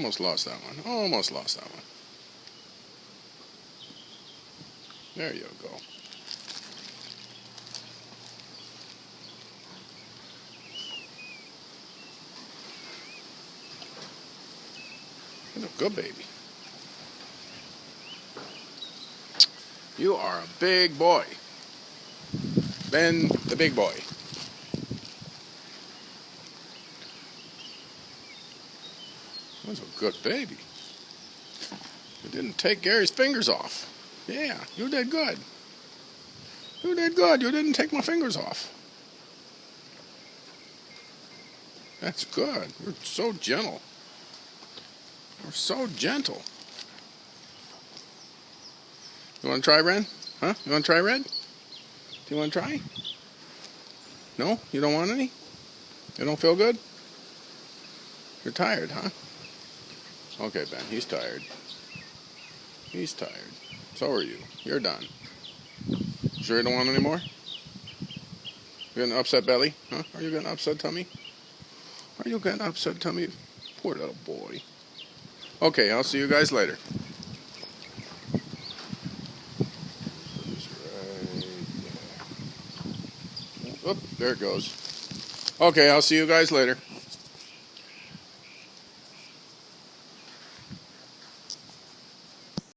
Almost lost that one. Almost lost that one. There you go. You're a good baby. You are a big boy. Ben, the big boy. That's a good baby. You didn't take Gary's fingers off. Yeah, you did good. You did good. You didn't take my fingers off. That's good. You're so gentle. You're so gentle. You want to try, Ren? Huh? You want to try, Red? Do you want to try? No? You don't want any? You don't feel good? You're tired, huh? Okay, Ben, he's tired. He's tired. So are you. You're done. Sure you don't want any more? You getting upset belly? Huh? Are you getting upset tummy? Are you getting upset tummy? Poor little boy. Okay, I'll see you guys later. Right there. Oh, there it goes. Okay, I'll see you guys later.